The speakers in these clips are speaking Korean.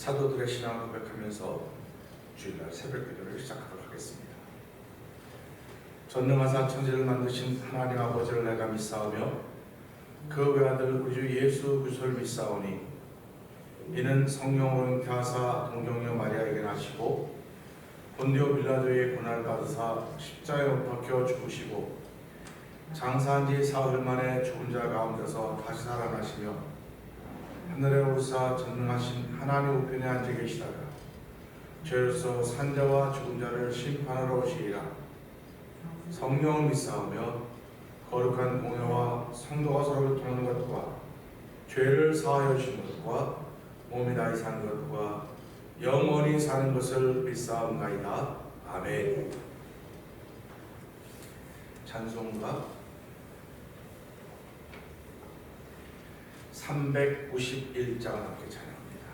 사도들의 신앙을 고백하면서 주일날 새벽 기도를 시작하도록 하겠습니다. 전능하사 천지를 만드신 하나님 아버지를 내가 믿사오며 그 외아들 우리 주 예수 그리스도를 믿사오니 이는 성령으로 잉태하사 동정녀 마리아에게 나시고 본디오 빌라도의 고난을 받으사 십자가에 못 박혀 죽으시고 장사한 지 사흘 만에 죽은 자 가운데서 다시 살아나시며 하늘에 오르사 전능하신 하나님 우편에 앉아 계시다가 죄로서 산자와 죽은 자를 심판하러 오시리라. 성령을 믿사오며 거룩한 공회와 성도가 서로 교통하는 것과 죄를 사하여 주신 것과 몸이 다시 사는 것과 영원히 사는 것을 믿사옵나이다. 아멘. 찬송가 391장 함께 찬양합니다.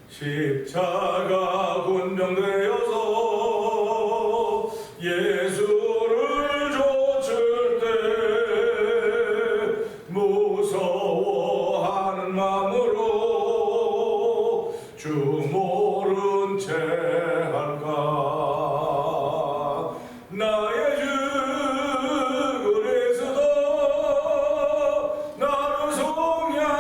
십자가 군병되어서 예수를 좇을 때 무서워하는 마음으로 주 모른 채 할까. 나의 주 그리스도 나를 속량했으니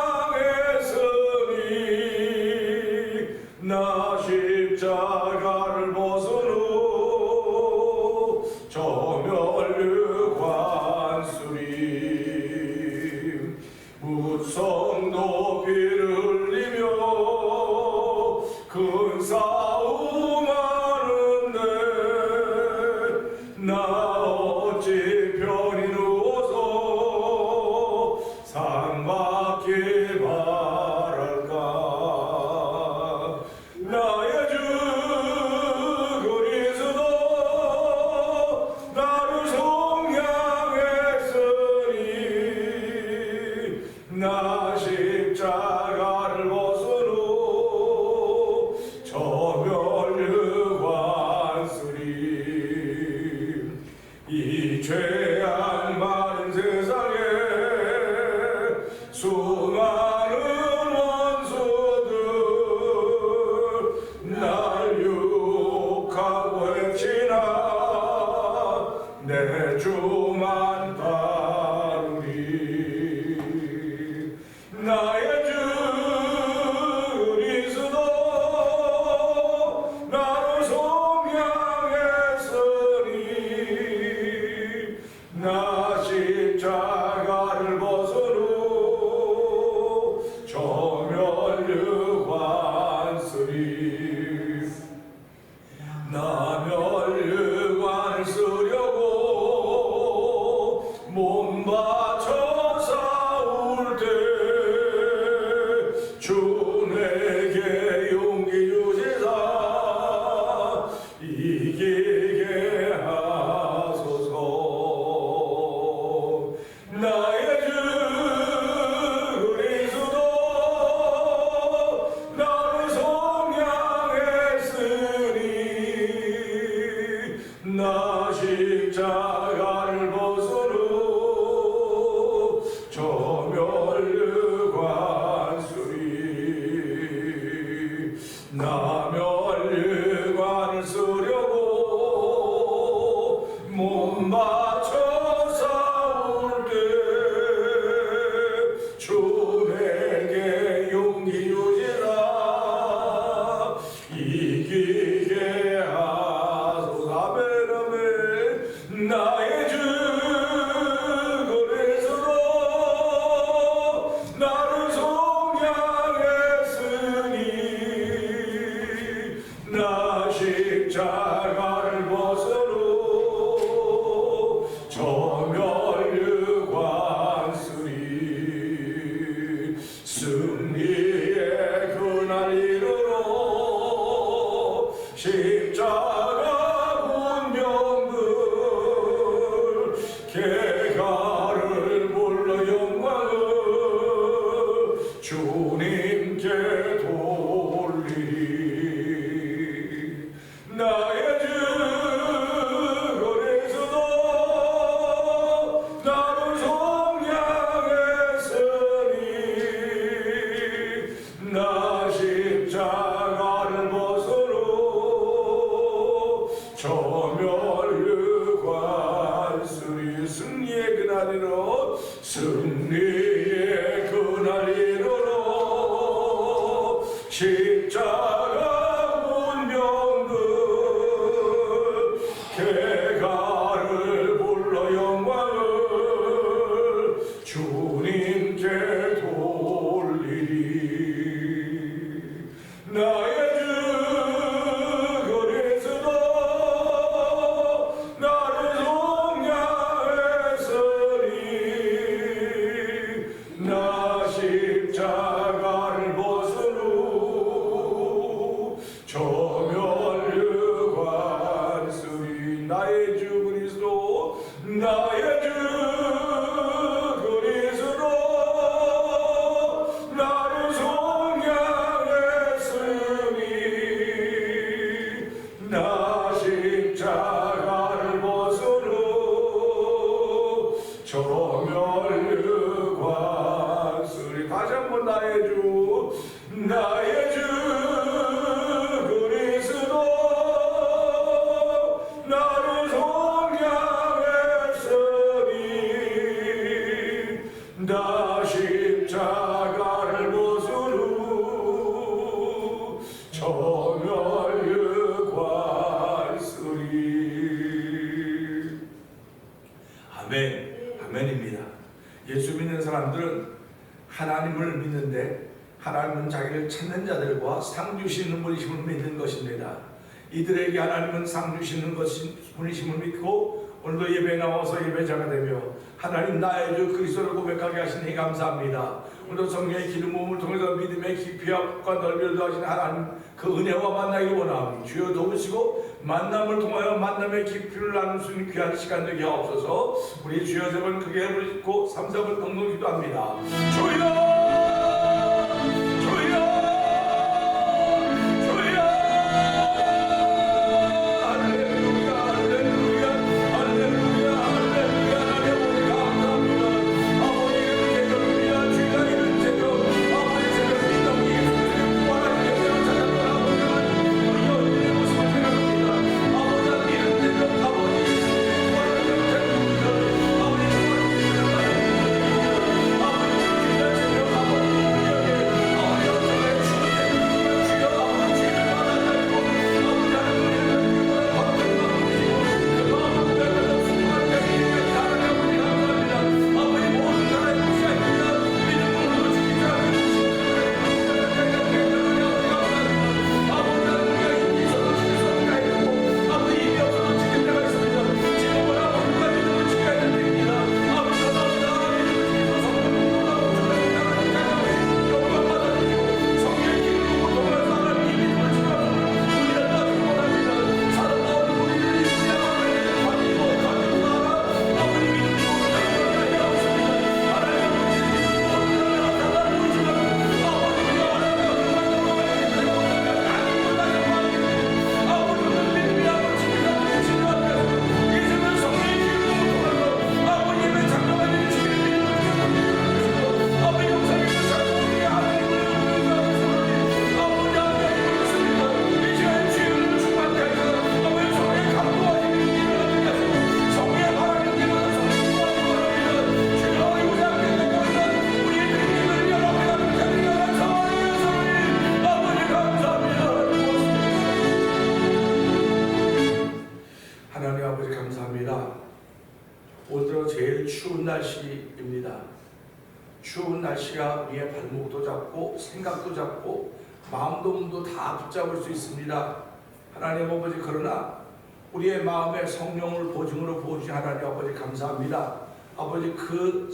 나 십자가를 벗은 후 저멸류 관수리 무성 높이를 흘리며 큰 싸움 하는데 나 어찌 편히 누워서 상 받길 바랄까. 나의 주 그리스도 나를 속량했으니 나 십자가를 벗은 후 저멸류 관수리 이 죄악 많은 세상에 수많은 원수들 날 욕하고 해치나 내 주만 따르리. 나의 주 그리스도 나를 속량했으니 나 십자가를 벗은 후 저멸류 관수리 나 멸류관을 쓰려고 몸 바쳐 싸울 때 주 내게 용기 주시사 이기게 하소서. 나의 주 그리스도 나를 속량했으니 나 십자가를 벗은 후 저멸류 관수리 나 멸류관을 쓰려고 몸 바쳐 싸울 때 주 내게 용기 주시라 이기게 하소서. 아멘 아멘. 나의 주 그리스도 나를 속량했으니 나 십자가를 벗은 후 저멸류 관수리 승리의 그날 이르러 십자가 군병들 개가를 불러 영광을 주님께 돌리리. 나의 주 그리스도 나를 속량 그날이로 승리의 그날이로 십자가 운명들 개가를 불러 영광을 주님께 돌리리. 나의 주 그리스도 나를 속량했으니 나 십자가를 벗은 후 저멸류관쓰리. 나의 주 그리스도 나의 주 그리스도 나를 속량했으니 나 십자가를 벗은 후 저멸류관쓰리. 다시 한번 나의 주 나의 주 그리스도 나를 속량했으니 나 십자가를 벗은 후 저멸류관쓰리. 아멘. 아멘입니다. 예수 믿는 사람들은 하나님을 믿는데 하나님은 자기를 찾는 자들과 상 주시는 분이심을 믿는 것입니다. 이들에게 하나님은 상 주시는 분이심을 믿고 오늘도 예배에 나와서 예배자가 되며 하나님 나의 주 그리스도를 고백하게 하시니 감사합니다. 오늘도 성령의 기름 부음을 통해서 믿음의 깊이와 넓이를 더하시는 하나님 그 은혜와 만나기를 원하오니 주여 도우시고 만남을 통하여 만남의 깊이를 나눌 수 있는 귀한 시간 되게 하옵소서. 우리 주여 세 번 크게 부르짖고 3, 4번 동동 기도합니다. 주여 날씨입니다. 추운 날씨가 우리의 발목도 잡고 생각도 잡고 마음도 몸도 다 붙잡을 수 있습니다. 하나님 아버지, 그러나 우리의 마음에 성령을 보증으로 부어주신 하나님 아버지 감사합니다. 아버지 그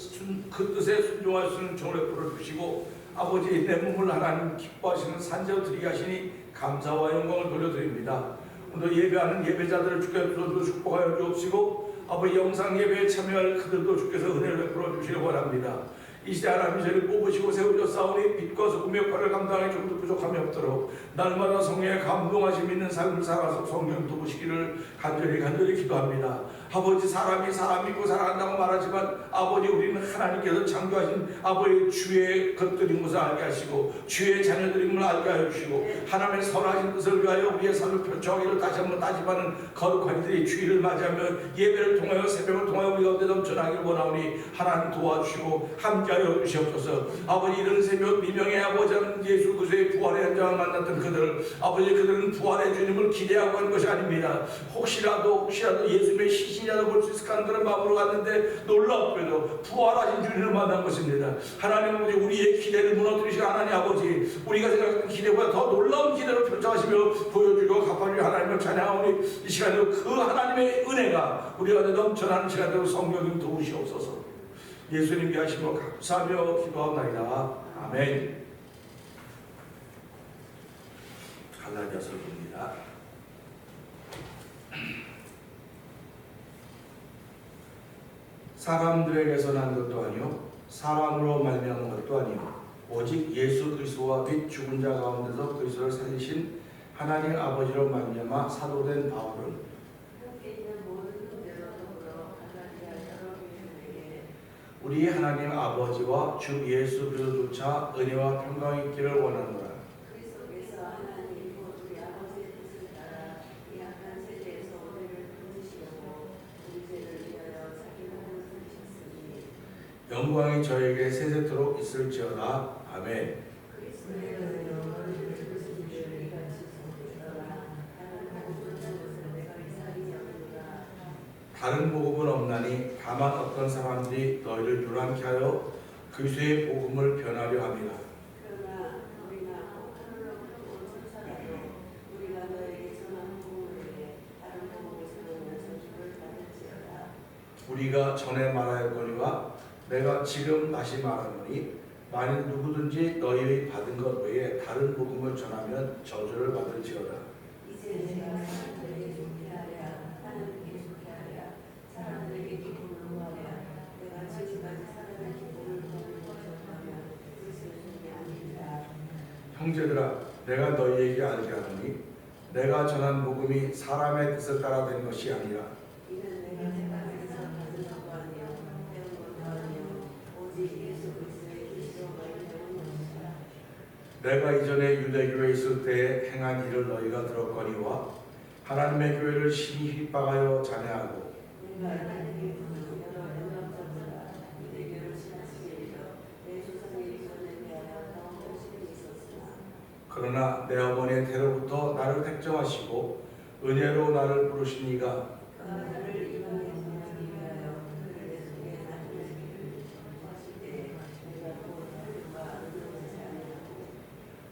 뜻에 순종할 수 있는 종을 풀어주시고 아버지 내 몸을 하나님 기뻐하시는 산재로 드리게 하시니 감사와 영광을 돌려드립니다. 오늘 예배하는 예배자들을 주께서 축복하여 주옵시고 아버지 영상 예배에 참여할 그들도 주께서 은혜를 베풀어 주시기 원합니다. 이 시대 하나님 저를 뽑으시고 세우셨사오니 빛과 소금의 역할을 감당하기 조금도 부족함이 없도록 날마다 성령의 감동하심 있는 삶을 살아서 성령 도우시기를 간절히 기도합니다. 아버지 사람이 사람 믿고 살아간다고 말하지만 아버지 우리는 하나님께서 창조하신 아버지 주의 것들인 것을 알게 하시고 주의 자녀들인 것을 알게 해주시고 하나님의 선하신 뜻을 위하여 우리의 삶을 펼쳐가기를 다시 한번 따집하는 거룩한 이들의 주의를 맞이하며 예배를 통하여 새벽을 통하여 우리 가운데 넘쳐나길 원하오니 하나님 도와주시고 함께하여 주시옵소서. 아버지, 이런 새벽 미명의 아버지 예수 그리스도의 부활의 현장을 만났던 그들, 아버지, 그들은 부활의 주님을 기대하고 한 것이 아닙니다. 혹시라도 예수님의 시신이라도 볼 수 있을까 하는 그런 마음으로 갔는데 놀랍게도 부활하신 주님을 만난 것입니다. 하나님 아버지, 우리의 기대를 무너뜨리시고 하나님 아버지, 우리가 생각했던 기대보다 더 놀라운 기대로 펼쳐가시며 보여주고 갚아주려 하나님을 찬양하오니 이 시간에도 그 하나님의 은혜가 우리 안에 넘쳐나는 시간대로 성령님 도우시옵소서. 예수님께 하시며 감사하며 기도하옵나이다. 아멘. 갈라디아서 봅니다. 사람들에게서 난 것도 아니요 사람으로 말미암은 것도 아니요 오직 예수 그리스도와 및 죽은 자 가운데서 그리스도를 살리신 하나님 아버지로 말미암아 사도된 바울은 우리 하나님 아버지와 주 예수 그리스도조차 은혜와 평강이 있기를 원하노라. 그리스도께서 하나님 곧 우리 아버지의 뜻을 따라 이 악한 세대에서 우리를 건지시려고 우리 죄를 위하여 자기 몸을 부으셨으니 영광이 저에게 세세토록 있을지어다. 아멘. 그리스도의 영광을 그리스도의 같이 소리더라. 다른 복음은 것을 내가 이상히 여기노라. 다른 복음은 없나니 다만 어떤 사람들이 너희를 유란케 하여 그리스도의 복음을 변하려 함이라. 그러나 우리나 하늘로부터 온 천사라도 우리가 너에게 전한 복음을 위해 다른 복음을 전하면 저주를 받을지어다. 우리가 전에 말하였거니와 내가 지금 다시 말하노니 만일 누구든지 너희의 받은 것 외에 다른 복음을 전하면 저주를 받을지어다. 이제 내가 사람들에게 좋게 하랴 하나님께 좋게 하랴 사람들에게 기쁨을 구하랴 내가 지금까지 사람의 기쁨을 구하는 것이었다면 그 수준이 아닙니다. 형제들아, 내가 너희에게 알게 하노니 내가 전한 복음이 사람의 뜻을 따라 된 것이 아니라 이는 내가 세상에서 받은 것도 아니요 배운 것도 아니요 오직 예수 그리스도의 계시로 말미암은 것이라. 내가 이전에 유대교에 있을 때에 행한 일을 너희가 들었거니와 하나님의 교회를 심히 핍박하여 잔해하고 내가 하나님께 부르는 여러 연합자들아 유대교를 지나치게 이르러 내 조상의 유전에 대하여 더 헌신이 있었으나 그러나 내 어머니의 태로부터 나를 택정하시고 은혜로 나를 부르신 이가 그가 나를 이방에 전하기 위하여 그를 내 속에 나중에 하실 때에 내가 또 하늘과 의논하지 아니하고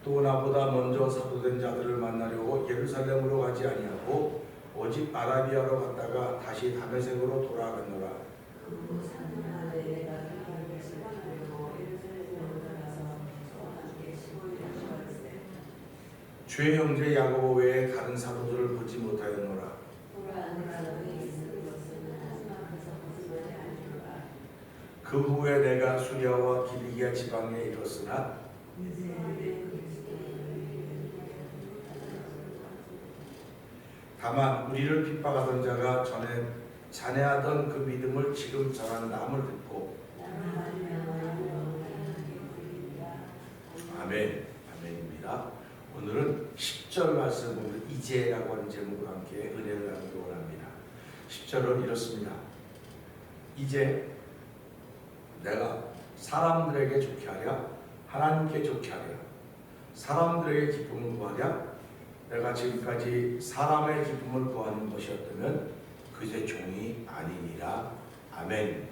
또 나보다 먼저 사도된 자들을 만나려고 예루살렘으로 가지 아니하고 오직 아라비아로 갔다가 다시 다메섹으로 돌아가노라. 그후 3년 만에 내가 그들을 시원하려고 예루살렘으로 들어가서 저와 함께 15일을 쉬었으되 주의 형제 야고보 외에 다른 사도들을 보지 못하였노라. 돌아오니까 너희 쓰는 것은 하나님 앞에서 거짓말이 아니로라. 그 후에 내가 수리아와 기리기아 지방에 이르렀으나 이제 다만 우리를 핍박하던 자가 전에 잔해하던 그 믿음을 지금 전하는 남을 듣고 아멘, 아멘입니다. 오늘은 10절 말씀 보면 이제라고 하는 제목으로 함께 은혜를 나누기 원합니다. 10절은 이렇습니다. 이제 내가 사람들에게 좋게 하랴 하나님께 좋게 하랴 사람들에게 기쁨을 구하랴 내가 지금까지 사람의 기쁨을 구하는 것이었다면 그제 종이 아니니라. 아멘.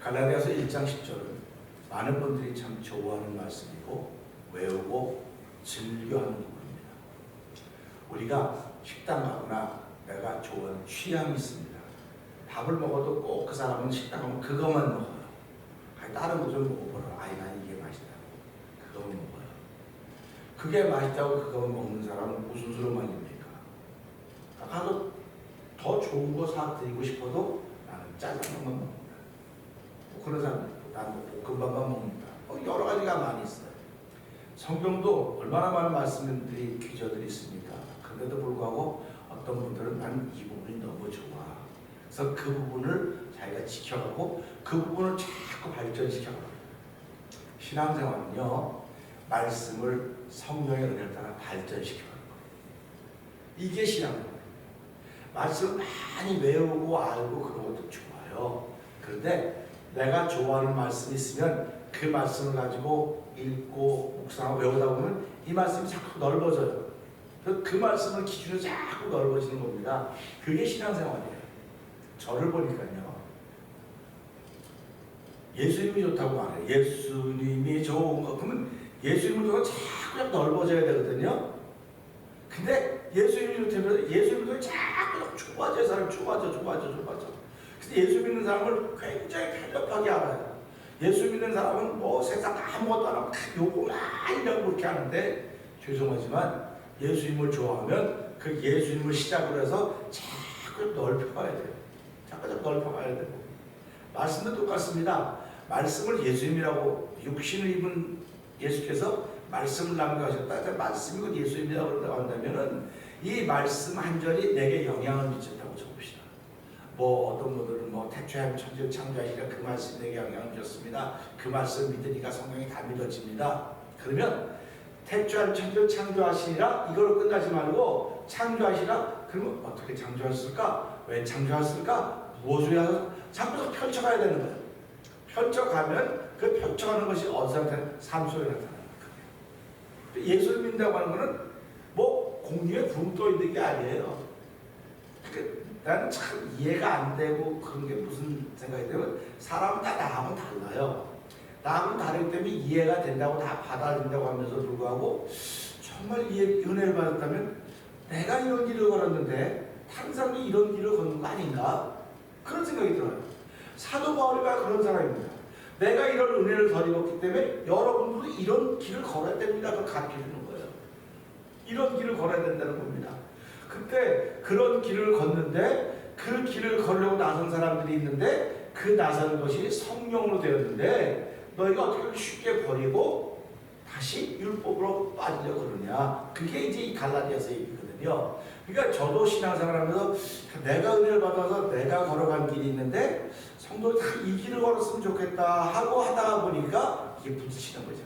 갈라디아서 1장 10절은 많은 분들이 참 좋아하는 말씀이고 외우고 즐겨하는 부분입니다. 우리가 식당 가거나 내가 좋아하는 취향이 있습니다. 밥을 먹어도 꼭 그 사람은 식당 가면 그것만 먹어요. 아니, 다른 것을 먹어보라. 아니 난 이게 맛있다고. 그것만 먹어요. 그게 맛있다고 그것만 먹는 사람은 무슨 수로 말입니까? 가도 더 좋은 거 사드리고 싶어도 나는 짜장면만 먹는다. 그런 사람도 있고 나는 볶음밥만 먹는다. 여러 가지가 많이 있어요. 성경도 얼마나 많은 말씀들이 기저들이 있습니까? 그런데도 불구하고 어떤 분들은 나는 이 부분이 너무 좋아. 그래서 그 부분을 자기가 지켜가고 그 부분을 자꾸 발전시켜가고 신앙생활은요 말씀을 성령의 은혜를 따라 발전시켜가는 거예요. 이게 신앙생활이에요. 말씀을 많이 외우고 알고 그런 것도 좋아요. 그런데 내가 좋아하는 말씀이 있으면 그 말씀을 가지고 읽고 묵상하고 외우다 보면 이 말씀이 자꾸 넓어져요. 그 말씀을 기준으로 자꾸 넓어지는 겁니다. 그게 신앙생활이에요. 저를 보니까요. 예수님이 좋다고 말해요. 예수님이 좋은 거. 그러면 예수님을 좋아하면 자꾸 넓어져야 되거든요. 근데 예수님이 좋다면 예수님을 자꾸 좁아져. 사람 좁아져. 근데 예수 믿는 사람을 굉장히 편협하게 알아요. 예수 믿는 사람은 뭐 세상 아무것도 안 하고 요거만 이라고 그렇게 하는데 죄송하지만 예수님을 좋아하면 그 예수님을 시작으로 해서 자꾸 넓혀가야 돼요. 자꾸 넓혀가야 되고 말씀도 똑같습니다. 말씀을 예수님이라고 육신을 입은 예수께서 말씀을 남겨하셨다. 말씀이 예수님이라고 한다면은 이 말씀 한 절이 내게 영향을 미쳤다고 적읍시다. 뭐 어떤 분들은 뭐 태초에 천지를 창조하시니까 그 말씀이 내게 영향을 미쳤습니다. 그 말씀 믿으니까 성경이 다 믿어집니다. 그러면 태초에 천지를 창조하시니라 이걸로 끝나지 말고 창조하시라. 그러면 어떻게 창조하셨을까? 왜 창조하셨을까? 무엇을 해서 자꾸 펼쳐가야 되는 거예요. 펼쳐가면 그 펼쳐가는 것이 어디서 나타나는 삶 속에 나타나는 거예요. 예수를 믿는다고 하는 거는 뭐 공중에 구름 떠 있는 게 아니에요. 나는 참 이해가 안 되고 그런 게 무슨 생각이 들면 사람은 다 나하고 달라요. 나하고 다르기 때문에 이해가 된다고 다 받아들인다고 하면서 불구하고 정말 은혜를 받았다면 내가 이런 길을 걸었는데 다른 사람이 이런 길을 걷는 거 아닌가? 그런 생각이 들어요. 사도 바울이가 그런 사람입니다. 내가 이런 은혜를 덜 입었기 때문에 여러분들도 이런 길을 걸어야 됩니다. 그걸 가르쳐주는 거예요. 이런 길을 걸어야 된다는 겁니다. 그때 그런 길을 걷는데 그 길을 걸려고 나선 사람들이 있는데 그 나서는 것이 성령으로 되었는데 너희가 어떻게 쉽게 버리고 다시 율법으로 빠지려고 그러냐. 그게 이제 이 갈라디아서 얘기거든요. 그러니까 저도 신앙생활하면서 내가 은혜를 받아서 내가 걸어간 길이 있는데 성도들 다 이 길을 걸었으면 좋겠다 하고 하다가 보니까 이게 부딪히는 거죠.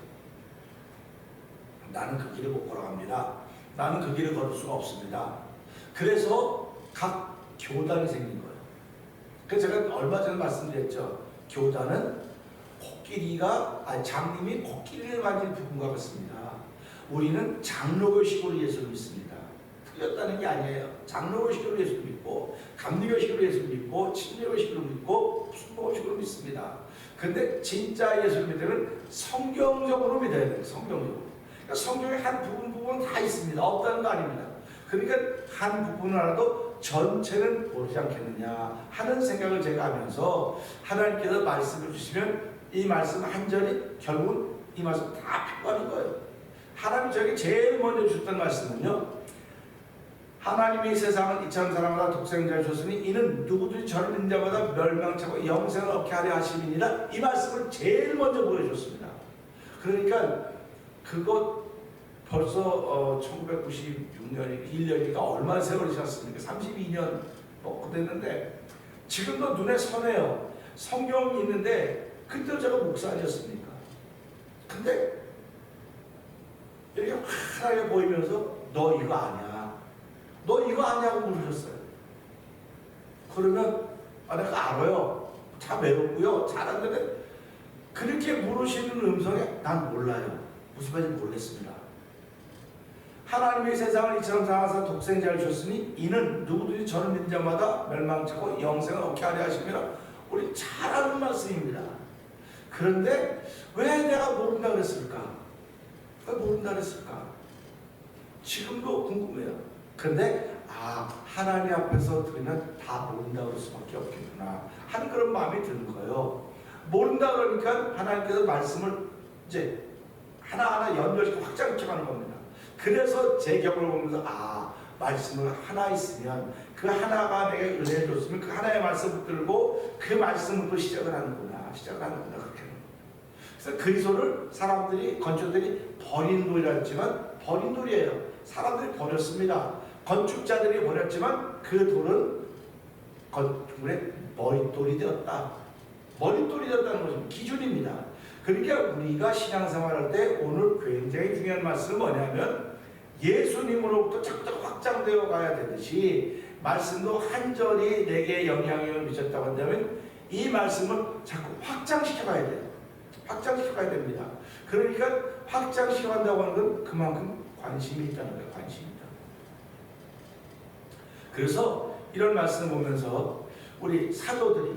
나는 그 길을 못 걸어갑니다. 나는 그 길을 걸을 수가 없습니다. 그래서 각 교단이 생긴 거예요. 그래서 제가 얼마 전에 말씀드렸죠. 교단은 장님이 코끼리를 가진 부분과 같습니다. 우리는 장로교식으로 예수를 믿습니다. 틀렸다는 게 아니에요. 장로교식으로 예수를 믿고 감리교식으로 예수를 믿고 침례교식으로 믿고 순복음식으로 믿습니다. 근데 진짜 예수를 믿으면 성경적으로 믿어야 돼요. 성경적으로. 그러니까 성경의 한 부분 다 있습니다. 없다는 거 아닙니다. 그러니까 한 부분을 알아도 전체는 모르지 않겠느냐 하는 생각을 제가 하면서 하나님께서 말씀을 주시면 이 말씀 한 절이 결국은 이 말씀 다 표현인 거예요. 하나님이 저에게 제일 먼저 주셨던 말씀은요. 하나님이 세상을 이처럼 사랑하사 독생자를 주셨으니 이는 누구든지 저를 믿는 자마다 멸망치고 영생을 얻게 하려 하심이니라. 이 말씀을 제일 먼저 보여줬습니다. 그러니까 그것 벌써 1996년이 1년이니까 얼마나 세월이 지났습니까? 32년 먹고 됐는데 지금도 눈에 선해요. 성경이 있는데 그때도 제가 목사 아니었습니까? 근데 이렇게 환하게 보이면서 너 이거 아냐? 너 이거 아냐고 물으셨어요. 그러면 내가 알아요. 다 외웠고요. 잘하는데 그렇게 물으시는 음성에 난 몰라요. 무슨 말인지 모르겠습니다. 하나님의 세상을 이처럼 사랑하사 독생자를 주셨으니 이는 누구든지 저를 믿는 자마다 멸망치고 영생을 얻게 하려 하심이라. 우리 잘 아는 말씀입니다. 그런데 왜 내가 모른다 그랬을까? 왜 모른다 그랬을까? 지금도 궁금해요. 그런데 하나님 앞에서 들으면 다 모른다 그럴 수밖에 없겠구나 하는 그런 마음이 드는 거예요. 모른다 그러니까 하나님께서 말씀을 이제 하나하나 연결시켜 확장시켜가는 겁니다. 그래서 제 경험을 보면서 말씀을 하나 있으면 그 하나가 내게 은혜를 줬으면 그 하나의 말씀을 들고 그 말씀부터 시작을 하는구나 그렇게. 그래서 그리스도를 사람들이 건축들이 버린 돌이라 했지만 버린 돌이에요. 사람들이 버렸습니다. 건축자들이 버렸지만 그 돌은 건축물의 머릿돌이 되었다. 머릿돌이 되었다는 것은 기준입니다. 그러니까 우리가 신앙생활할 때 오늘 굉장히 중요한 말씀은 뭐냐면 예수님으로부터 자꾸 확장되어 가야 되듯이 말씀도 한 절이 내게 영향을 미쳤다고 한다면 이 말씀을 자꾸 확장시켜 가야 돼요. 확장시켜 가야 됩니다. 그러니까 확장시켜 간다고 하는 건 그만큼 관심이 있다는 거예요. 관심이 있다. 그래서 이런 말씀을 보면서 우리 사도들이,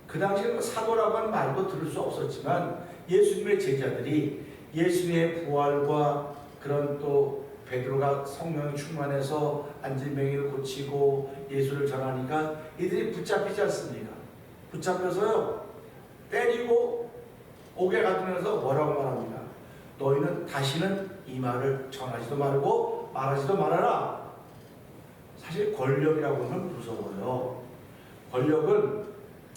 그 당시에는 사도라고 하는 말도 들을 수 없었지만 예수님의 제자들이 예수님의 부활과 그런 또 베드로가 성령이 충만해서 안진뱅이를 고치고 예수를 전하니까 이들이 붙잡히지 않습니까? 붙잡혀서요 때리고 옥에 가두면서 뭐라고 말합니까? 너희는 다시는 이 말을 전하지도 말고 말하지도 말아라. 사실 권력이라고 하면 무서워요. 권력은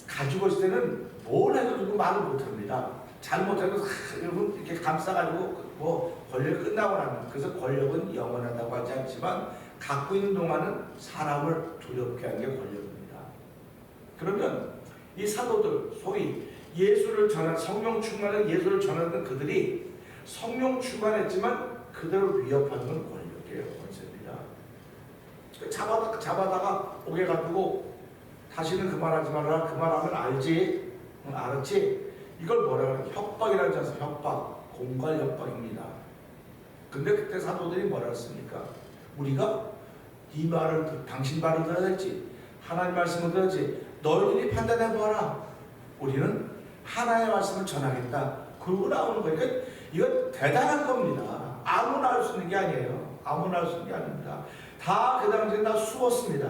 가지고 있을 때는 뭘 해도 누구 말을 못합니다. 잘못해도 이렇게 감싸가지고 뭐 권력이 끝나고 나면, 그래서 권력은 영원하다고 하지 않지만 갖고 있는 동안은 사람을 두렵게 하는 게 권력입니다. 그러면 이 사도들, 소위 예수를 전한, 성령 충만한 예수를 전하던 그들이 성령 충만했지만 그들을 위협하는 건 권력이에요. 권세입니다. 잡아다가 옥에 가두고 다시는 그 말하지 말아라. 그 말하면 알지? 응, 알았지? 이걸 뭐라 그래요? 협박이라는 자서 협박, 공갈 협박입니다. 근데 그때 사도들이 뭐라 했습니까? 우리가 이 말을, 당신 말을 들어야 될지 하나님 말씀을 들어야지 너희들이 판단해 보아라. 우리는 하나님의 말씀을 전하겠다. 그러고 나오는 거니까 이건 대단한 겁니다. 아무나 할 수 있는 게 아니에요. 아무나 할 수 있는 게 아닙니다. 다 그 당시에 다 숨었습니다.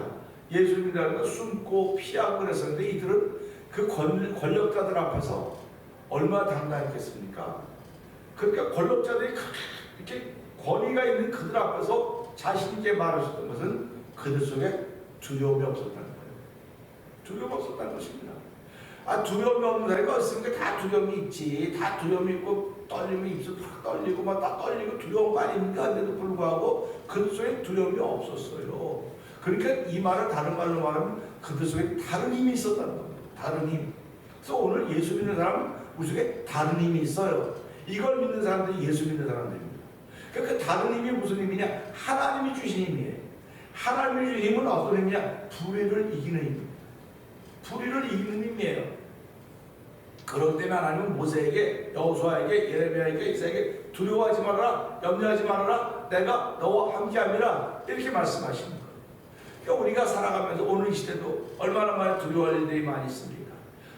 예수님이라는 거 숨고 피하고 그랬었는데 이들은 그 권력자들 앞에서 얼마나 당당했겠습니까? 그러니까 권력자들이 이렇게 권위가 있는 그들 앞에서 자신 있게 말하셨던 것은 그들 속에 두려움이 없었다는 거예요. 두려움이 없었다는 것입니다. 두려움이 없는 사람이 없으니까 다 두려움이 있지. 다 두려움이 있고 떨리면 입술 탁 떨리고 막 다 떨리고 두려운 거 아닙니까? 한데도 불구하고 그들 속에 두려움이 없었어요. 그러니까 이 말을 다른 말로 말하면 그들 속에 다른 힘이 있었다는 겁니다. 다른 힘. 그래서 오늘 예수 믿는 사람은 우리 속에 다른 힘이 있어요. 이걸 믿는 사람들이 예수 믿는 사람들입니다. 그러니까 그 다른 힘이 무슨 힘이냐? 하나님이 주신 힘이에요. 하나님이 주신 힘은 어떤 힘이냐? 불의를 이기는 힘입니다. 불의를 이기는 힘이에요. 그런 때문에 하나님은 모세에게, 여호수아에게, 예레미야에게, 이사에게 두려워하지 말아라, 염려하지 말아라, 내가 너와 함께함이라 이렇게 말씀하시는 거예요. 그러니까 우리가 살아가면서 오늘 이 시대도 얼마나 많이 두려워할 일들이 많이 있습니다.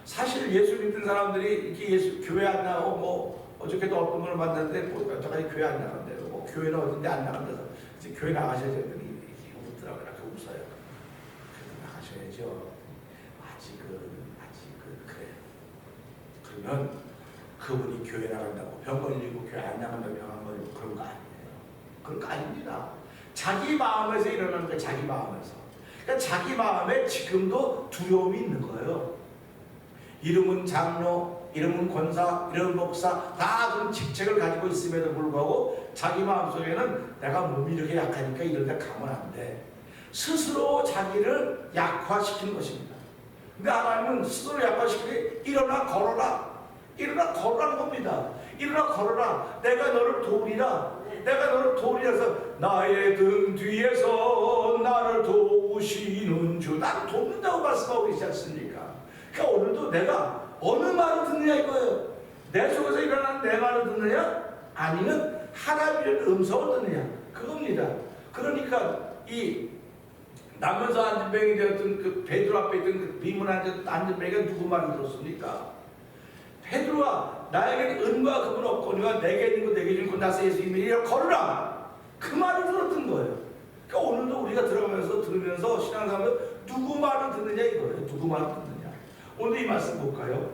사실 예수 믿는 사람들이 이렇게 예수 교회 안 나가고 뭐 어저께도 어떤 분을 만났는데 뭐 여태까지 교회 안 나간대요. 뭐 교회는 어딘데 안 나간다서 이제 교회 나가셔야 되더니 웃더라고요. 그 웃어요. 그래도 나가셔야죠. 아직은 그래요. 그러면 그분이 교회 나간다고 병 걸리고 교회 안 나간다고 병 안 걸리고 그런 거 아니에요. 그런 거 아닙니다. 자기 마음에서 일어나는 거예요. 자기 마음에서. 그러니까 자기 마음에 지금도 두려움이 있는 거예요. 이름은 장로, 이름은 권사, 이름은 목사 다 그런 직책을 가지고 있음에도 불구하고 자기 마음속에는 내가 몸이 이렇게 약하니까 이런 데 가면 안 돼. 스스로 자기를 약화시키는 것입니다. 근데 하나님은 스스로 약화시키게 일어나 걸어라. 일어나 걸어라는 겁니다. 일어나 걸어라. 내가 너를 도우리라. 내가 너를 도우리라서 나의 등 뒤에서 나를 도우시는 주. 나를 돕는다고 말씀하고 계시지 않습니까? 그러니까 오늘도 내가 어느 말을 듣느냐 이거예요. 내 속에서 일어나는 내 말을 듣느냐? 아니면 하나님의 음성을 듣느냐? 그겁니다. 그러니까 이 남면서 안진뱅이 되었던 그 베드로 앞에 있던 그 비문한 안진뱅이가 누구 말을 들었습니까? 베드로아, 나에게 은과 금은 없거니와 내게 있는 거 내게 주는 거 나서 예수 이름이라 걸으라. 그 말을 들었던 거예요. 그러니까 오늘도 우리가 들으면서 신앙생활을 누구 말을 듣느냐 이거예요. 누구 말을 듣느냐. 오늘 이 말씀 볼까요?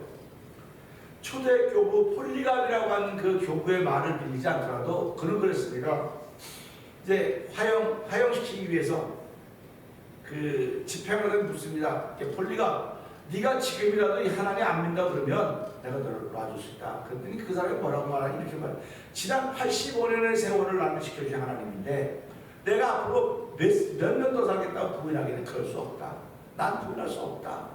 초대 교부 폴리갑이라고 하는 그 교부의 말을 빌리지 않더라도 그는 그랬습니다. 이제 화형시키기 위해서 그 집행을 묻습니다. 폴리갑, 네가 지금이라도 이 하나님 안 믿는다 그러면 내가 너를 놔줄 수 있다. 그랬더니 그 사람이 뭐라고 말하니 이렇게 말해. 지난 85년의 세월을 나는 지켜주신 하나님인데 내가 앞으로 몇 년 더 살겠다고 부인하기는 그럴 수 없다. 난 부인할 수 없다.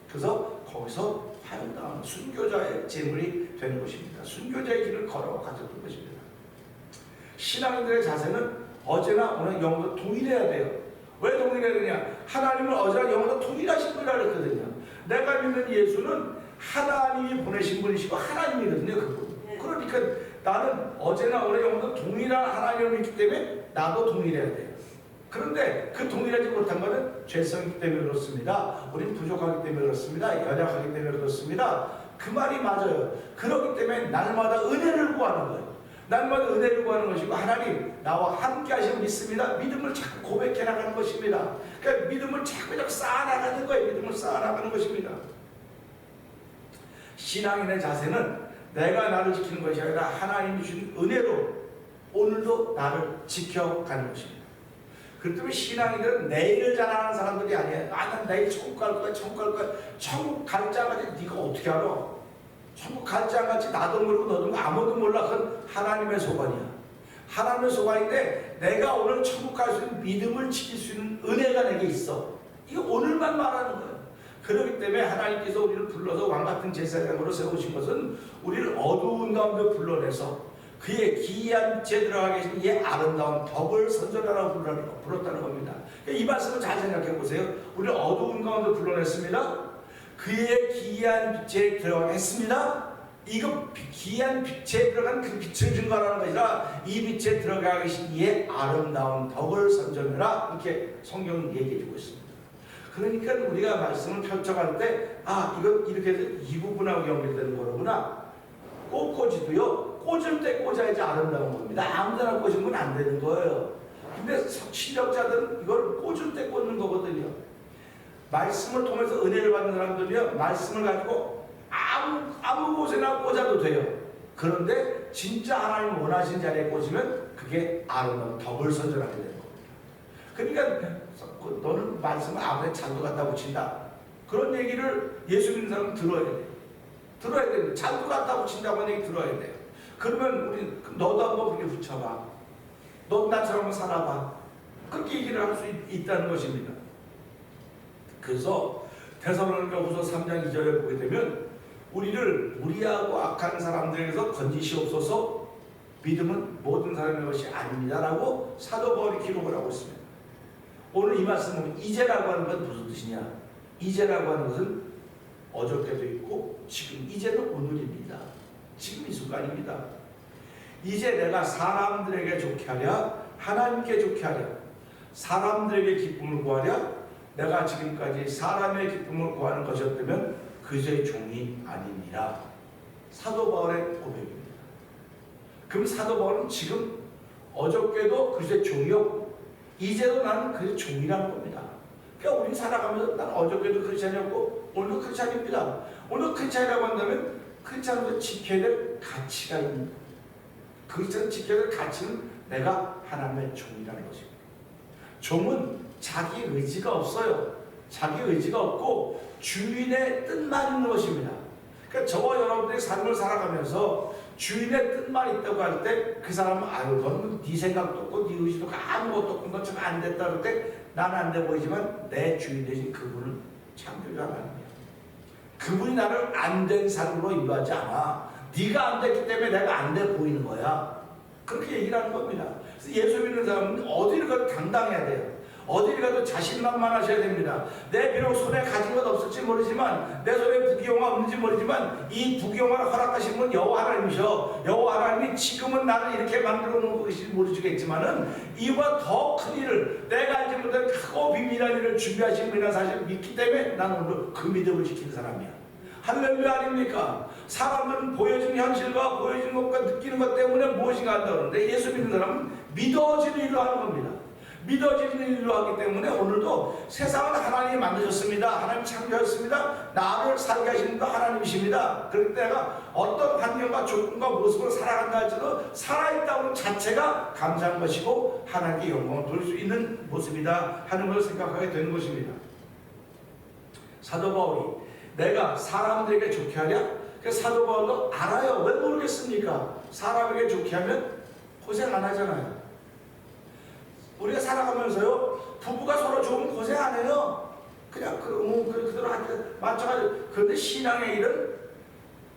그래서 거기서 화형당하는 순교자의 제물이 되는 것입니다. 순교자의 길을 걸어가졌던 것입니다. 신앙인들의 자세는 어제나 오늘 영도 동일해야 돼요. 왜 동일해야 되냐? 하나님은 어제나 영도 동일하신 분이라 그랬거든요. 내가 믿는 예수는 하나님이 보내신 분이시고 하나님이거든요. 그분. 그러니까 나는 어제나 오늘 영원도 동일한 하나님을 믿기 때문에 나도 동일해야 돼요. 그런데 그 동일하지 못한 것은 죄성이기 때문에 그렇습니다. 우리는 부족하기 때문에 그렇습니다. 연약하기 때문에 그렇습니다. 그 말이 맞아요. 그렇기 때문에 날마다 은혜를 구하는 거예요. 날마다 은혜를 구하는 것이고 하나님 나와 함께 하시면 믿습니다. 믿음을 자꾸 고백해 나가는 것입니다. 그러니까 믿음을 자꾸 쌓아나가는 거예요. 믿음을 쌓아나가는 것입니다. 신앙인의 자세는 내가 나를 지키는 것이 아니라 하나님이 주신 은혜로 오늘도 나를 지켜가는 것입니다. 그렇기 때문에 신앙인들은 내일을 자랑하는 사람들이 아니에요. 난 내일 천국 갈 거야, 천국 갈 거야. 천국 갈지 안 갈지 네가 어떻게 알아? 천국 갈지 안 갈지 나도 모르고 너도 모르고 아무도 몰라. 그건 하나님의 소관이야. 하나님의 소관인데 내가 오늘 천국 갈 수 있는 믿음을 지킬 수 있는 은혜가 내게 있어. 이거 오늘만 말하는 거예요. 그렇기 때문에 하나님께서 우리를 불러서 왕같은 제사장으로 세우신 것은 우리를 어두운 가운데 불러내서 그의 기이한 빛에 들어가 계신 이 아름다운 덕을 선전하라고 불렀다는 겁니다. 이 말씀을 잘 생각해 보세요. 우리를 어두운 가운데 불러냈습니다. 그의 기이한 빛에 들어가게 했습니다. 이거 기이한 빛에 들어간 그 빛을 증거하는 것이 아니라 이 빛에 들어가 계신 이의 아름다운 덕을 선전해라. 이렇게 성경은 얘기해 주고 있습니다. 그러니까 우리가 말씀을 펼쳐갈 때 이거 이렇게 해서 이 부분하고 연결되는 거로구나. 꽃꽂이도요. 꽂을 때 꽂아야지 아름다운 겁니다. 아무데나 꽂으면 안 되는 거예요. 근데 실력자들은 이걸 꽂을 때 꽂는 거거든요. 말씀을 통해서 은혜를 받는 사람들이요. 말씀을 가지고 아무 곳에나 꽂아도 돼요. 그런데 진짜 하나님 원하신 자리에 꽂으면 그게 아름다운 덕을 선전하게 되는 겁니다. 그러니까 너는 말씀을 아무데 잔도 갖다 붙인다. 그런 얘기를 예수 믿는 사람은 들어야 돼요. 들어야 됩니다. 잔도 갖다 붙인다고 하는 얘기 들어야 돼요. 그러면 우리 너도 한번 그렇게 붙여봐. 너도 나처럼 살아봐. 그렇게 얘기를 할 수 있다는 것입니다. 그래서 데살로니가후서 3장 2절에 보게 되면 우리를 무리하고 악한 사람들에게서 건지시옵소서. 믿음은 모든 사람의 것이 아닙니다라고 사도 바울이 기록을 하고 있습니다. 오늘 이 말씀은 이제라고 하는 건 무슨 뜻이냐? 이제라고 하는 것은 어저께도 있고 지금 이제는 오늘입니다. 지금 이 순간입니다. 이제 내가 사람들에게 좋게 하랴 하나님께 좋게 하랴 사람들에게 기쁨을 구하랴 내가 지금까지 사람의 기쁨을 구하는 것이었다면 그의 종이 아니니라. 사도 바울의 고백입니다. 그럼 사도 바울은 지금 어저께도 그의 종이었고 이제도 나는 그의 종이라는 겁니다. 그러니까 우리 살아가면서 난 어저께도 크리스찬이었고 오늘도 크리스찬입니다. 오늘 크리스찬이라고 한다면 크리스찬으로 지켜야 될 가치가 있는 크리스찬 지켜야 될 가치는 내가 하나님의 종이라는 것입니다. 종은 자기 의지가 없어요. 자기 의지가 없고 주인의 뜻만 있는 것입니다. 그러니까 저와 여러분들의 삶을 살아가면서 주인의 뜻만 있다고 할 때 그 사람은 너는 네 생각도 없고 네 의지도 없고 아무것도 없고 너 참 안 됐다 그럴 때 나는 안 돼 보이지만 내 주인 되신 그분은 창조주 하나님이야. 그분이 나를 안 된 삶으로 인도하지 않아. 네가 안 됐기 때문에 내가 안 돼 보이는 거야. 그렇게 얘기를 하는 겁니다. 그래서 예수 믿는 사람은 어디를 가도 당당해야 돼요. 어디를 가도 자신만만하셔야 됩니다. 내 비록 손에 가진 것 없을지 모르지만 내 손에 부귀영화 없는지 모르지만 이 부귀영화를 허락하신 분 여호와 하나님이셔. 여호와 하나님이 지금은 나를 이렇게 만들어 놓은 것인지 모르겠지만은 이와 더 큰 일을 내가 알지 못한 크고 비밀한 일을 준비하신 분이라는 사실을 믿기 때문에 나는 오늘 그 믿음을 지키는 사람이야. 할렐루야 아닙니까? 사람들은 보여진 현실과 보여진 것과 느끼는 것 때문에 무엇인가 한다고 하는데 예수 믿는 사람은 믿어지는 일로 하는 겁니다. 믿어지는 일로 하기 때문에 오늘도 세상은 하나님이 만드셨습니다. 하나님 창조하셨습니다. 나를 살게 하시는 분 하나님이십니다. 그렇기 때문에 내가 어떤 환경과 조건과 모습으로 살아간다 할지라도 살아있다는 자체가 감사한 것이고 하나님께 영광을 돌릴 수 있는 모습이다 하는 것을 생각하게 되는 것입니다. 사도 바울이 내가 사람들에게 좋게 하랴? 사도 바울도 알아요. 왜 모르겠습니까? 사람에게 좋게 하면 고생 안 하잖아요. 우리가 살아가면서요, 부부가 서로 좋으면 고생 안 해요. 그냥 그대로 맞춰가지고. 그런데 신앙의 일은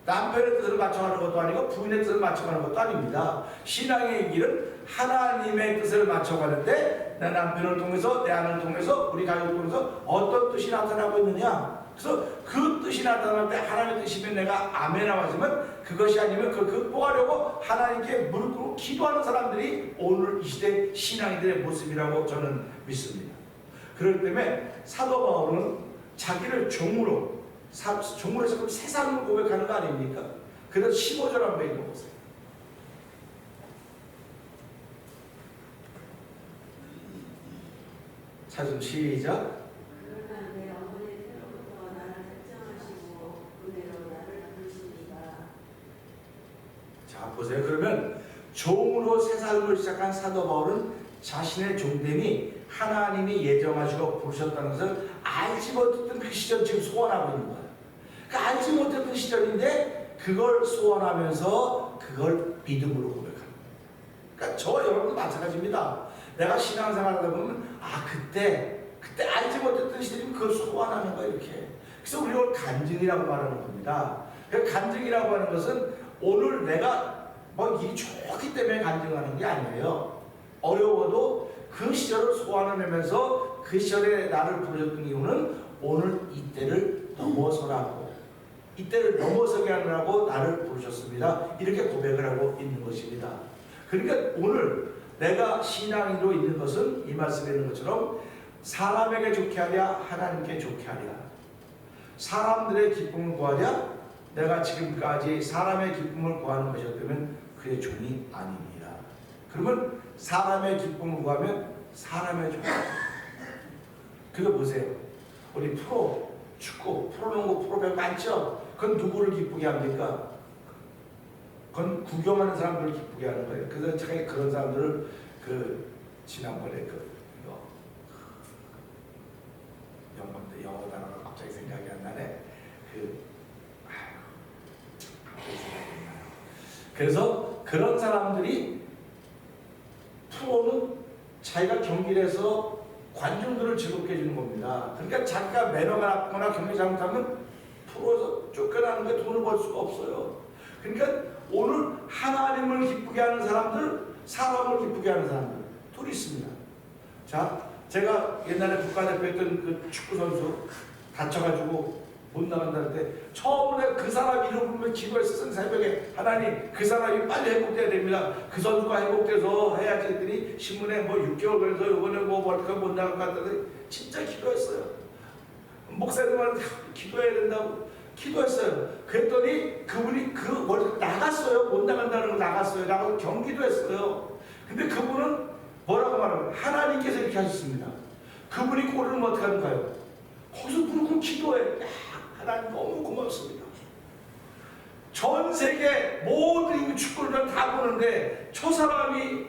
남편의 뜻을 맞춰가는 것도 아니고 부인의 뜻을 맞춰가는 것도 아닙니다. 신앙의 일은 하나님의 뜻을 맞춰가는데 내 남편을 통해서 내 아내를 통해서 우리 가족을 통해서 어떤 뜻이 나타나고 있느냐? 그래서 그 뜻이 나타날 때 하나님의 뜻이면 내가 아멘하고 하지만 그것이 아니면 그걸 극복하려고 하나님께 무릎 꿇고 기도하는 사람들이 오늘 이 시대 신앙인들의 모습이라고 저는 믿습니다. 그렇기 때문에 사도 바울은 자기를 종으로 해서 새 삶을 고백하는 거 아닙니까? 그래서 15절 한번 읽어보세요. 자, 좀 시작. 그러나 내 어머니 때로부터 나를 택정하시고 은혜로 나를 부르시니까. 자, 보세요. 그러면 종으로 새 삶을 시작한 사도 바울은 자신의 종됨이 하나님이 예정하시고 부르셨다는 것을 알지 못했던 그 시절 지금 소원하고 있는 거예요. 그러니까 알지 못했던 시절인데 그걸 소원하면서 그걸 믿음으로 고백하는 거예요. 그러니까 저와 여러분도 마찬가지입니다. 내가 신앙생활 하다 보면 그때 알지 못했던 시절이면 그걸 소원하는 거예요. 이렇게. 그래서 우리가 이걸 간증이라고 말하는 겁니다. 그러니까 간증이라고 하는 것은 오늘 내가 뭐 일이 좋기 때문에 간증하는 게 아니에요. 어려워도 그 시절을 소환해내면서 그 시절에 나를 부르셨던 이유는 오늘 이때를 넘어서라고, 이때를 넘어서게 하느라고 나를 부르셨습니다. 이렇게 고백을 하고 있는 것입니다. 그러니까 오늘 내가 신앙인으로 있는 것은 이 말씀에 있는 것처럼 사람에게 좋게 하랴 하나님께 좋게 하랴, 사람들의 기쁨을 구하랴 내가 지금까지 사람의 기쁨을 구하는 것이었다면 그의 종이 아닙니다. 그러면 사람의 기쁨을 구하면 사람의 종이 아닙니다. 그거 보세요. 우리 프로, 축구, 프로농구, 프로배구 많죠? 그건 누구를 기쁘게 합니까? 그건 구경하는 사람들을 기쁘게 하는 거예요. 그래서 제가 그런 사람들을 지난번에 이거 영어 단어가 갑자기 생각이 안 나네. 갑자기 생각이 안 나요. 그래서 그런 사람들이 프로는 자기가 경기를 해서 관중들을 즐겁게 해주는 겁니다. 그러니까 자기가 매너가 나쁘거나 경기 잘못하면 프로에서 쫓겨나는 게 돈을 벌 수가 없어요. 그러니까 오늘 하나님을 기쁘게 하는 사람들, 사람을 기쁘게 하는 사람들 둘이 있습니다. 자, 제가 옛날에 국가대표 했던 그 축구선수 다쳐가지고 못 나간다는 때 처음에 그 사람 이름 부르면 기도했었어요. 새벽에 하나님 그 사람이 빨리 회복돼야 됩니다. 그 선수가 회복돼서 해야지 했더니 신문에 뭐 6개월 걸려서 이번에 뭐 월드컵 못 나갈 것 같다더니 진짜 기도했어요. 목사님한테 기도해야 된다고 기도했어요. 그랬더니 그분이 그 월드컵 나갔어요. 못 나간다는 걸 나갔어요. 나가서 경기도 했어요. 근데 그분은 뭐라고 말하면 하나님께서 이렇게 하셨습니다. 그분이 골을 넣으면 어떻게 하는가요? 거기서 무릎 기도해. 야, 하나님 너무 고맙습니다. 전 세계 모든 축구를 다 보는데 저 사람이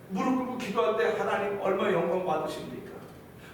무릎 꿇고 기도할 때 하나님 얼마나 영광 받으십니까?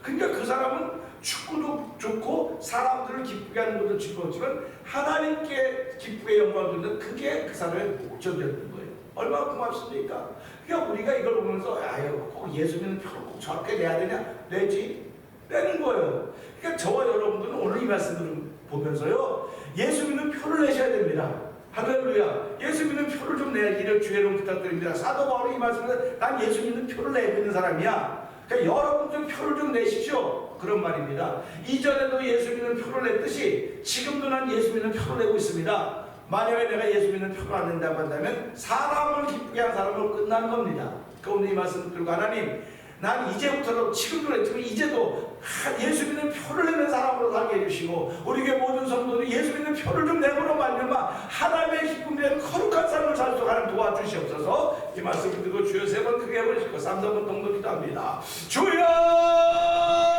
그러니까 그 사람은 축구도 좋고 사람들을 기쁘게 하는 것도 즐거웠지만 하나님께 기쁘게 영광을 주는 그게 그 사람의 목적이었던 거예요. 얼마나 고맙습니까? 그러니까 우리가 이걸 보면서 아유 꼭 예수 믿는 표를 꼭 저렇게 내야 되냐? 내지? 내는 거예요. 그러니까 저와 여러분들은 오늘 이 말씀을 보면서요 예수 믿는 표를 내셔야 됩니다. 할렐루야. 예수 믿는 표를 좀 내기를 주의 이름 부탁드립니다. 사도 바울이 이 말씀을 난 예수 믿는 표를 내고 있는 사람이야. 그러니까 여러분 좀 표를 좀 내십시오. 그런 말입니다. 이전에도 예수 믿는 표를 냈듯이 지금도 난 예수 믿는 표를 내고 있습니다. 만약에 내가 예수 믿는 표를 안 낸다고 한다면 사람을 기쁘게 하는 사람으로 끝난 겁니다. 그런데 이 말씀을 들고 하나님 난 이제부터도 지금도 그랬지만 이제도 예수 믿는 표를 내는 사람으로 살게 해주시고 우리 교회 모든 성도들이 예수 믿는 표를 좀 내므로 말미암아 하나님의 기쁨 되는 거룩한 삶을 살 수 있도록 도와주시옵소서. 이 말씀을 듣고 주여 세 번 크게 해보시고 3, 4번 동도 기도합니다. 주여